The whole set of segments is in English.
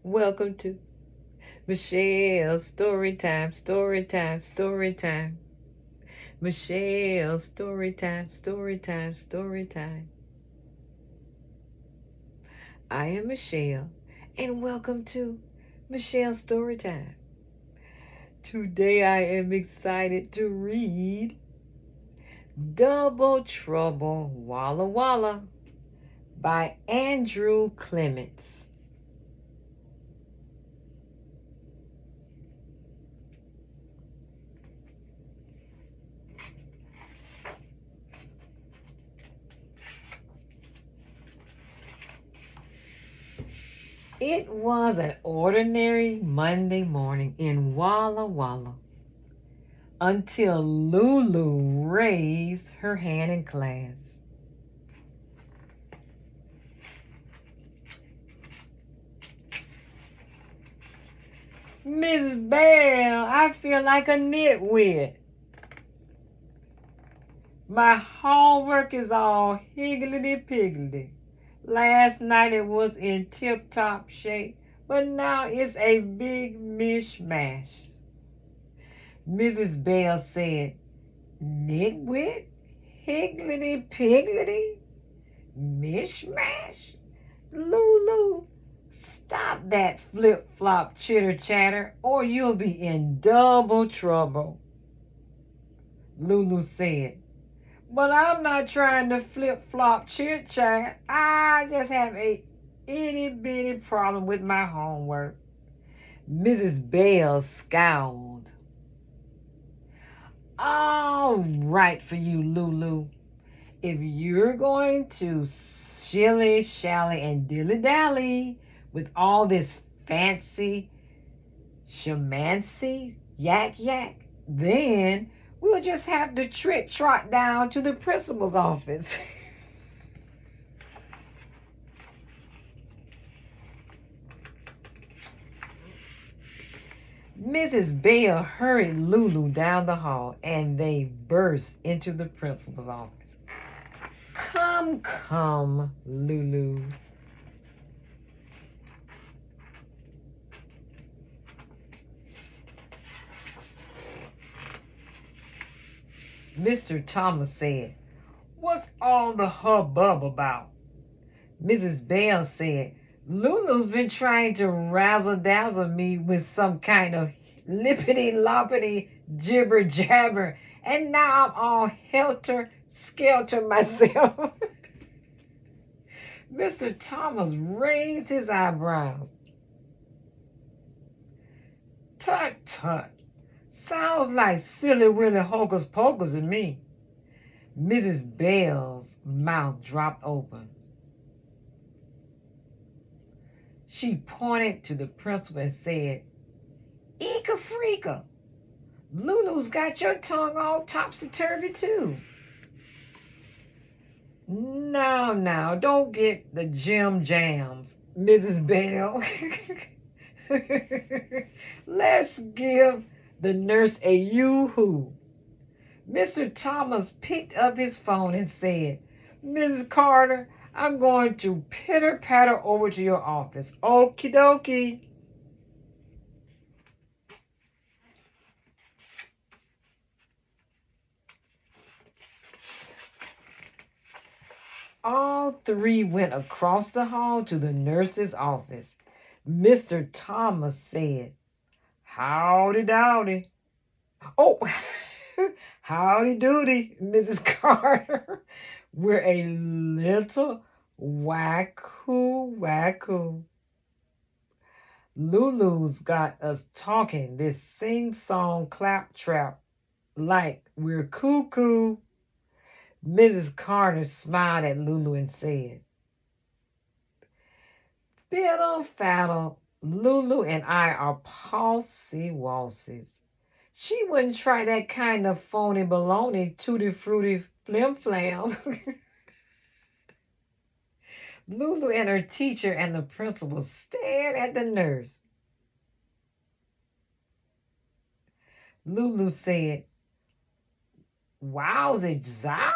Welcome to Michelle's story time, story time, story time. Michelle's story time, story time, story time. I am Michelle, and welcome to Michelle's story time. Today I am excited to read Double Trouble WallaWalla by Andrew Clements. It was an ordinary Monday morning in WallaWalla until Lulu raised her hand in class. Miss Bell, I feel like a nitwit. My homework is all higgledy-piggledy. Last night it was in tip-top shape, but now it's a big mishmash. Mrs. Bell said, Nitwit? Higgledy-piggledy? Mishmash? Lulu, stop that flip-flop chitter-chatter or you'll be in double trouble. Lulu said, but I'm not trying to flip-flop chit-chat. I just have a itty-bitty problem with my homework. Mrs. Bell scowled. All right for you, Lulu. If you're going to shilly-shally and dilly-dally with all this fancy shamancy yak, then we'll just have to trot down to the principal's office. Mrs. Bell hurried Lulu down the hall and they burst into the principal's office. Come, Lulu. Mr. Thomas said, what's all the hubbub about? Mrs. Bell said, Lulu's been trying to razzle-dazzle me with some kind of lippity-loppity jibber-jabber, and now I'm all helter-skelter myself. Mr. Thomas raised his eyebrows. Tut. Sounds like silly Willy Hocus Pocus to me. Mrs. Bell's mouth dropped open. She pointed to the principal and said, Eeka freaka, Lulu's got your tongue all topsy-turvy too. Now, don't get the Jim Jams, Mrs. Bell. Let's give the nurse a yoo-hoo. Mr. Thomas picked up his phone and said, Mrs. Carter, I'm going to pitter-patter over to your office. Okie dokie. All three went across the hall to the nurse's office. Mr. Thomas said, Howdy dowdy. Oh, howdy doody, Mrs. Carter. We're a little wacko. Lulu's got us talking this sing-song claptrap like we're cuckoo. Mrs. Carter smiled at Lulu and said, Fiddle faddle, Lulu and I are palsy-walsies. She wouldn't try that kind of phony baloney, tutti-frutti flim-flam. Lulu and her teacher and the principal stared at the nurse. Lulu said, Wowzy zowie.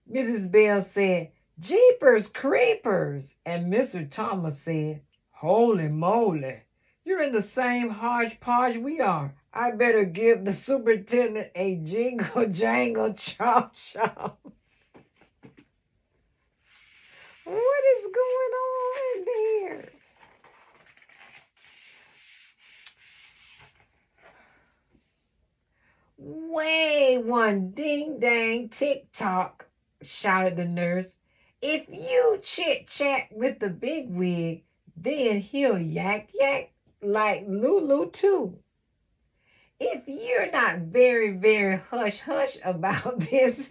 Mrs. Bell said, Jeepers creepers. And Mr. Thomas said, Holy moly. You're in the same hodgepodge we are. I better give the superintendent a jingle jangle chop chop. What is going on there? Way one ding dang tick tock, shouted the nurse. If you chit chat with the big wig, then he'll yak yak like Lulu too. If you're not very hush hush about this,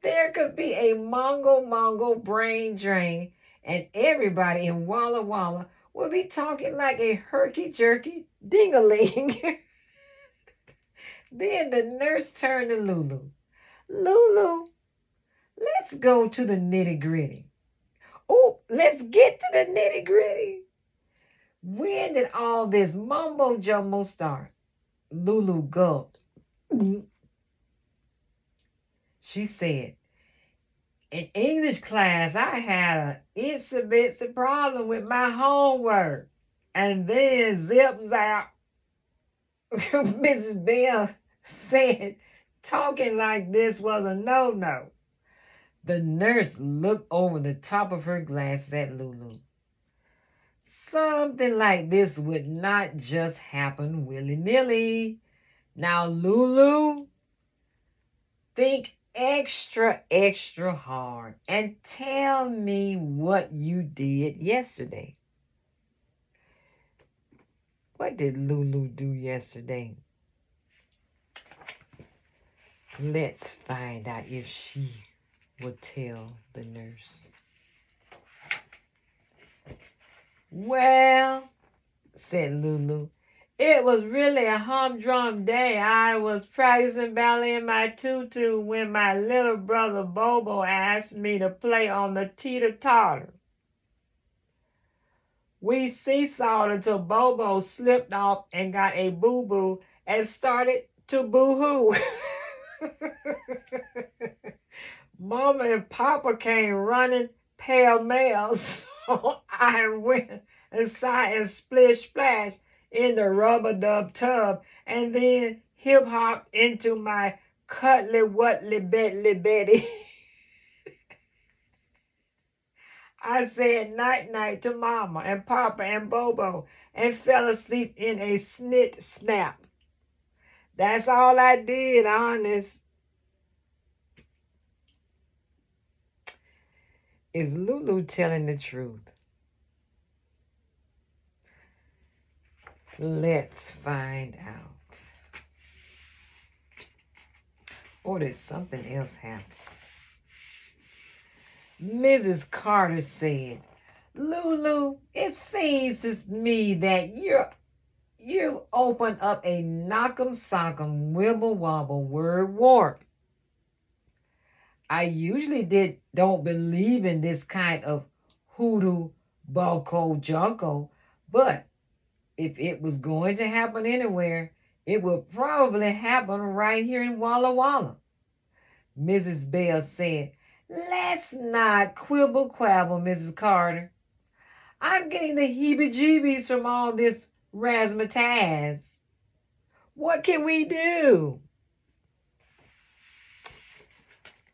there could be a mongo brain drain, and everybody in WallaWalla will be talking like a herky jerky ding-a-ling. Then the nurse turned to Lulu. Lulu, let's go to the nitty gritty. Oh, let's get to the nitty gritty. When did all this mumbo jumbo start? Lulu gulped. She said, in English class, I had an itsy-bitsy problem with my homework. And then zip zap, Mrs. Bell said, talking like this was a no-no. The nurse looked over the top of her glasses at Lulu. Something like this would not just happen willy-nilly. Now, Lulu, think extra hard and tell me what you did yesterday. What did Lulu do yesterday? Let's find out if she will tell the nurse. Well, said Lulu, it was really a humdrum day. I was practicing ballet in my tutu when my little brother Bobo asked me to play on the teeter-totter. We seesawed until Bobo slipped off and got a boo-boo and started to boo-hoo. Mama and Papa came running pell-mell, so I went inside and splish-splash in the rubber-dub tub and then hip-hop into my cuddly-wuddly-bedly-betty. I said night-night to Mama and Papa and Bobo and fell asleep in a snit snap. That's all I did, honest. Is Lulu telling the truth? Let's find out. Or did something else happen? Mrs. Carter said, Lulu, it seems to me that you've opened up a knock'em sock'em wibble wobble word warp. I usually don't believe in this kind of hoodoo bulko junko, but if it was going to happen anywhere, it would probably happen right here in WallaWalla. Mrs. Bell said, let's not quibble quabble, Mrs. Carter. I'm getting the heebie-jeebies from all this razzmatazz. What can we do?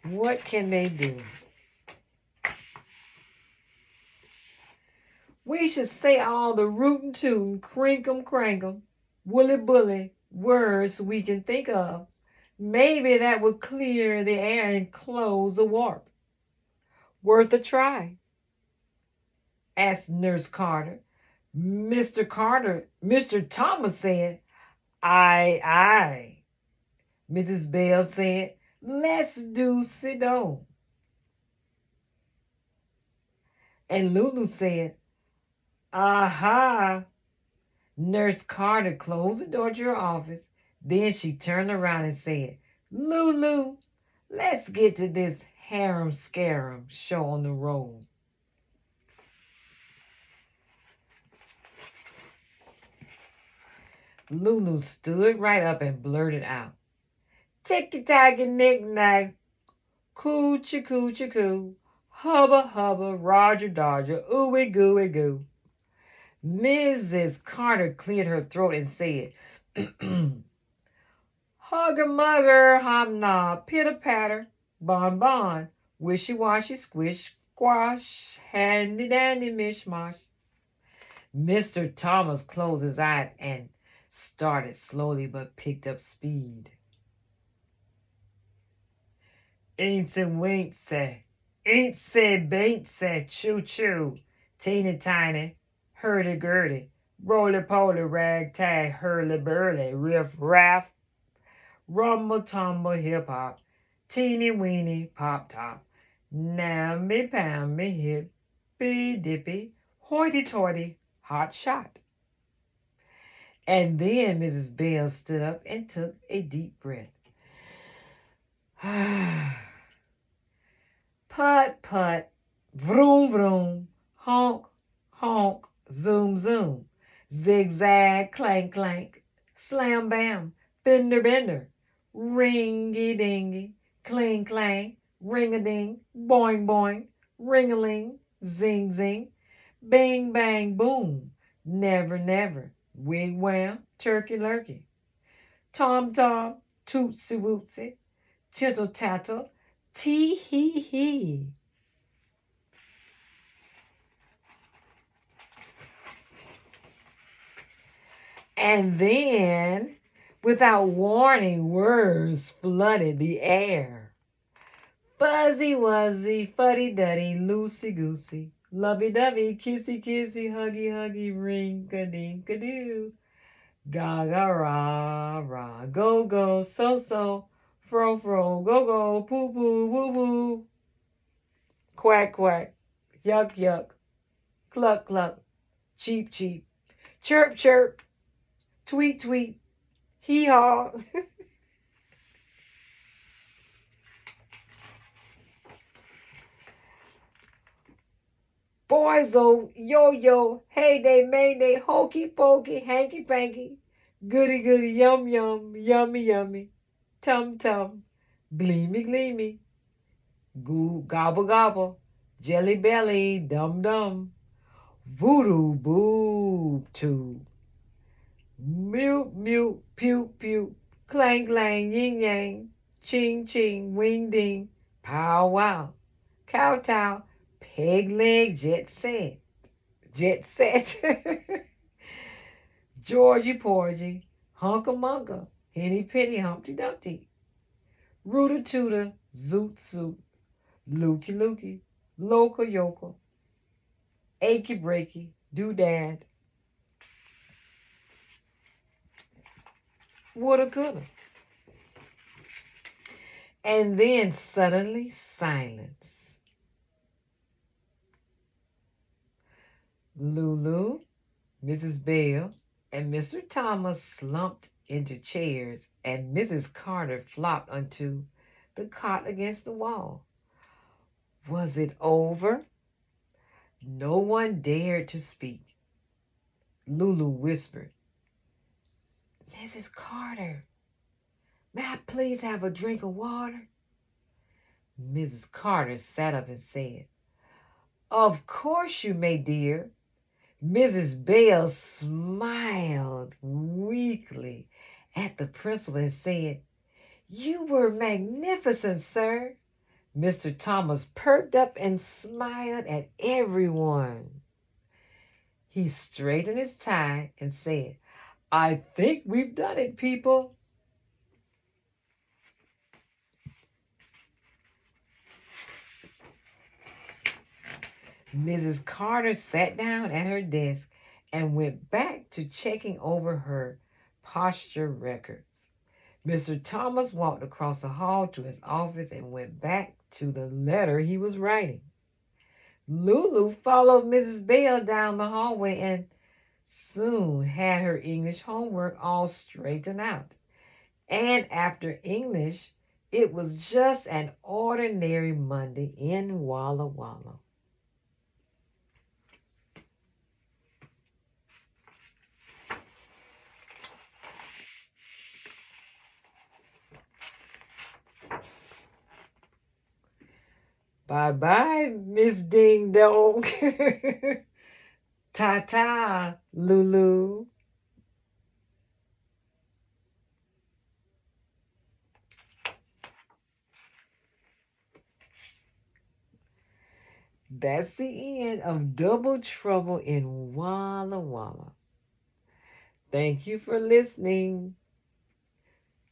What can they do? We should say all the rootin' tootin', crinkum crankum, woolly bully words we can think of. Maybe that would clear the air and close the warp. Worth a try, asked Nurse Carter. Mr. Thomas said, aye. Mrs. Bell said, let's do Sido. And Lulu said, aha. Nurse Carter closed the door to her office. Then she turned around and said, Lulu, let's get to this harem scarum show on the road. Lulu stood right up and blurted out, ticky-tacky, knick-knack, coo-choo-coo-choo-coo, hubba-hubba, Roger-Dodger, ooey-gooey-goo. Mrs. Carter cleared her throat and said, Hugger mugger, hobnob, pitter patter, bon bon, wishy washy, squish squash, handy dandy mishmash. Mr. Thomas closed his eyes and started slowly but picked up speed. Ain'tsy winksy, ain'tsy baintsy, choo choo, teeny tiny, hurdy gurdy, roly poly, ragtag, hurly burly, riff raff, rumble tumble hip hop, teeny weeny pop top, namby pamby hippy dippy, hoity toity, hot shot. And then Mrs. Bell stood up and took a deep breath. Putt, putt, vroom, vroom, honk, honk, zoom, zoom, zigzag, clank, clank, slam, bam, bender, bender, ringy, dingy, cling, clang, ring a ding, boing, boing, ring a ling, zing, zing, bing, bang, boom, never, never, wig, wham, turkey, lurkey, tom, tom, tootsie, wootsie, tittle, tattle, tee hee hee. And then, without warning, words flooded the air. Fuzzy wuzzy, fuddy duddy, loosey goosey, lovey dovey, kissy kissy, huggy huggy, rink a dink a doo. Gaga rah rah, go go, so so, fro fro, go go, poo poo, woo woo. Quack quack, yuck yuck, cluck cluck, cheep cheep, chirp chirp, tweet tweet, hee haw. Boys, oh, yo yo, heyday, mayday, hokey pokey, hanky panky, goody goody, yum yum, yummy yummy, tum tum, gleamy gleamy, goo gobble gobble, jelly belly, dum dum, voodoo boob tube, mute mute, pew pew, clang clang, yin yang, ching ching, wing ding, pow wow, kowtow, peg leg, jet set. Jet set. Georgie Porgy, Hunka Munka, Henny Penny, Humpty Dumpty, Rooter Tooter, Zoot Suit, Lukey Lukey, Loca Yoka, Achy Breaky, Doodad, Woulda Coulda. And then suddenly silence. Lulu, Mrs. Bell, and Mr. Thomas slumped into chairs, and Mrs. Carter flopped onto the cot against the wall. Was it over? No one dared to speak. Lulu whispered, Mrs. Carter, may I please have a drink of water? Mrs. Carter sat up and said, Of course you may, dear. Mrs. Bell smiled weakly at the principal and said, You were magnificent, sir. Mr. Thomas perked up and smiled at everyone. He straightened his tie and said, I think we've done it, people. Mrs. Carter sat down at her desk and went back to checking over her posture records. Mr. Thomas walked across the hall to his office and went back to the letter he was writing. Lulu followed Mrs. Bell down the hallway and soon had her English homework all straightened out. And after English, it was just an ordinary Monday in WallaWalla. Bye bye, Miss Ding Dong. Ta-ta, Lulu. That's the end of Double Trouble in Walla Walla. Thank you for listening.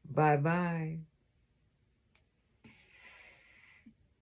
Bye bye.